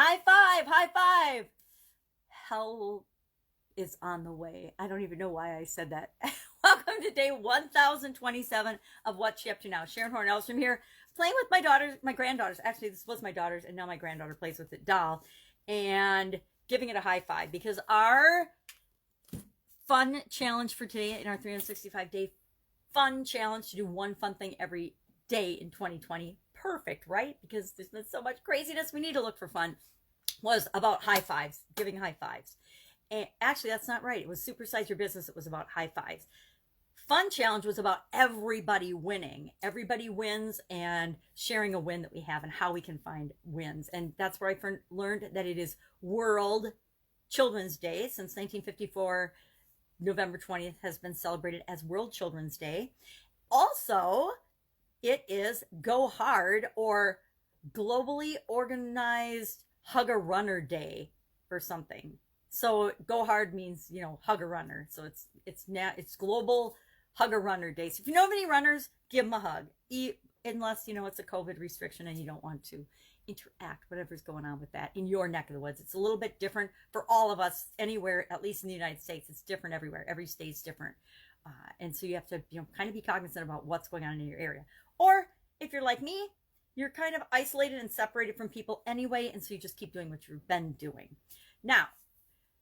High five, high five. Hell is on the way. I don't even know why I said that. Welcome to day 1027 of What's She Up To Now. Sharon Horne-Ellstrom here, playing with my daughters, my granddaughters. Actually, this was my daughters, and now my granddaughter plays with it, doll, and giving it a high five because our fun challenge for today in our 365-day fun challenge to do one fun thing every day in 2020. Perfect, right? Because there's been so much craziness. We need to look for fun. Was about high fives, giving high fives. And actually, that's not right. It was Supersize Your Business. It was about high fives. Fun challenge was about everybody winning. Everybody wins and sharing a win that we have and how we can find wins. And that's where I learned that it is World Children's Day. Since 1954, November 20th has been celebrated as World Children's Day. Also, it is Go Hard, or Globally Organized Hug a Runner Day or something. So Go Hard means, hug a runner. So it's Global Hug a Runner Day. So if you know of any runners, give them a hug. Unless, it's a COVID restriction and you don't want to interact, whatever's going on with that in your neck of the woods. It's a little bit different for all of us anywhere, at least in the United States. It's different everywhere. Every state's different. And so you have to, kind of be cognizant about what's going on in your area. Or if you're like me, you're kind of isolated and separated from people anyway. And so you just keep doing what you've been doing. Now,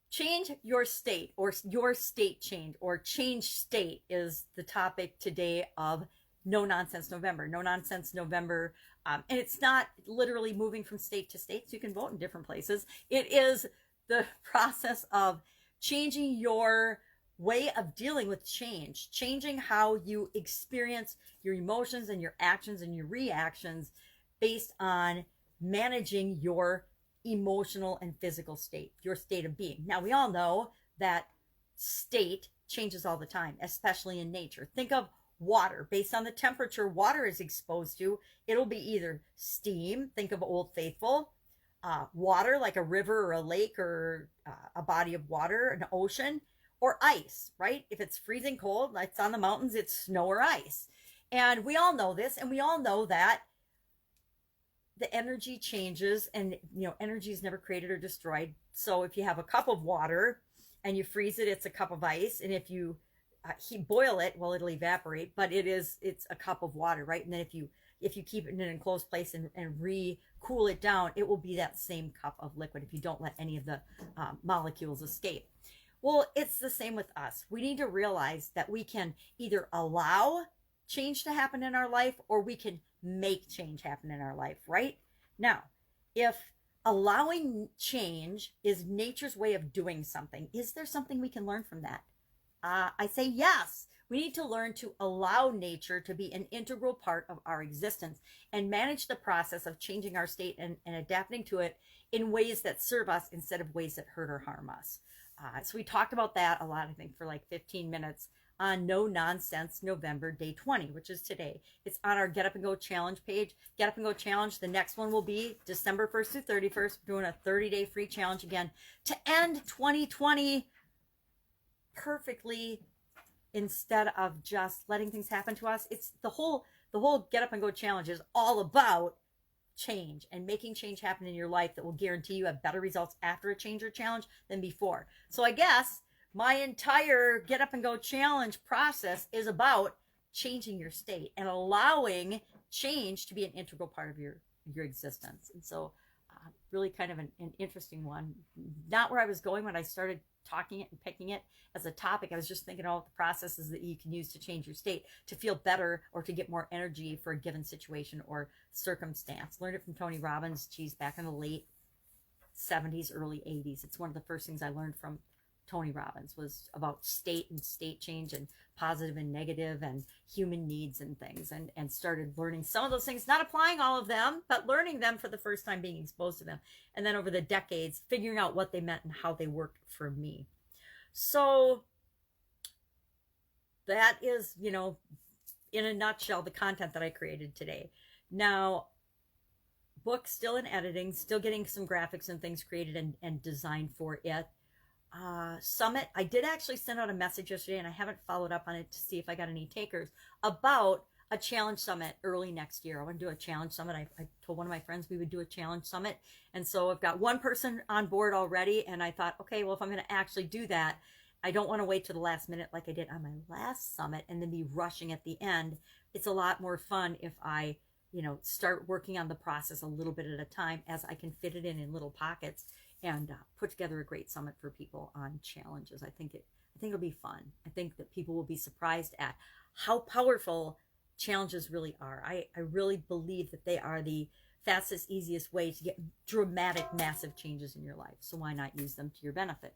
change your state, or your state change, or change state is the topic today of No Nonsense November. No Nonsense November. And it's not literally moving from state to state, so you can vote in different places. It is the process of changing your way of dealing with change, changing how you experience your emotions and your actions and your reactions based on managing your emotional and physical state, your state of being. Now, we all know that state changes all the time, especially in nature. Think of water. Based on the temperature water is exposed to, it'll be either steam, think of Old Faithful, water like a river or a lake or a body of water, an ocean, or ice, right? If it's freezing cold, like it's on the mountains, it's snow or ice. And we all know this, and we all know that the energy changes, and energy is never created or destroyed. So if you have a cup of water and you freeze it, it's a cup of ice. And if you boil it, well, it'll evaporate, but it's a cup of water, right? And then if you keep it in an enclosed place and cool it down, it will be that same cup of liquid if you don't let any of the molecules escape. Well, it's the same with us. We need to realize that we can either allow change to happen in our life, or we can make change happen in our life, right? Now, if allowing change is nature's way of doing something, is there something we can learn from that? I say yes. We need to learn to allow nature to be an integral part of our existence and manage the process of changing our state and adapting to it in ways that serve us instead of ways that hurt or harm us. So we talked about that a lot, I think, for like 15 minutes on No Nonsense November, day 20, which is today. It's on our Get Up and Go Challenge page. Get Up and Go Challenge. The next one will be December 1st through 31st. We're doing a 30-day free challenge again to end 2020 perfectly, instead of just letting things happen to us. It's the whole Get Up and Go Challenge is all about change and making change happen in your life that will guarantee you have better results after a change or challenge than before. So I guess my entire Get Up and Go Challenge process is about changing your state and allowing change to be an integral part of your existence. And so really kind of an interesting one. Not where I was going when I started talking it and picking it as a topic. I was just thinking all the processes that you can use to change your state, to feel better or to get more energy for a given situation or circumstance. Learned it from Tony Robbins, back in the late 70s, early 80s. It's one of the first things I learned from Tony Robbins, was about state and state change and positive and negative and human needs and things, and started learning some of those things, not applying all of them, but learning them for the first time, being exposed to them. And then over the decades, figuring out what they meant and how they worked for me. So that is, in a nutshell, the content that I created today. Now, book still in editing, still getting some graphics and things created and designed for it. Summit, I did actually send out a message yesterday, and I haven't followed up on it to see if I got any takers, about a challenge summit early next year. I want to do a challenge summit. I told one of my friends we would do a challenge summit. And so I've got one person on board already. And I thought, okay, well, if I'm going to actually do that, I don't want to wait to the last minute like I did on my last summit and then be rushing at the end. It's a lot more fun if I, start working on the process a little bit at a time as I can fit it in little pockets and put together a great summit for people on challenges. I think it'll be fun. I think that people will be surprised at how powerful challenges really are. I really believe that they are the fastest, easiest way to get dramatic, massive changes in your life. So why not use them to your benefit?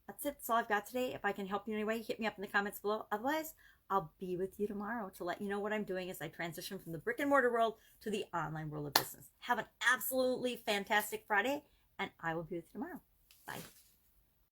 That's it. That's all I've got today. If I can help you in any way, hit me up in the comments below. Otherwise, I'll be with you tomorrow to let you know what I'm doing as I transition from the brick and mortar world to the online world of business. Have an absolutely fantastic Friday, and I will be with you tomorrow. Bye.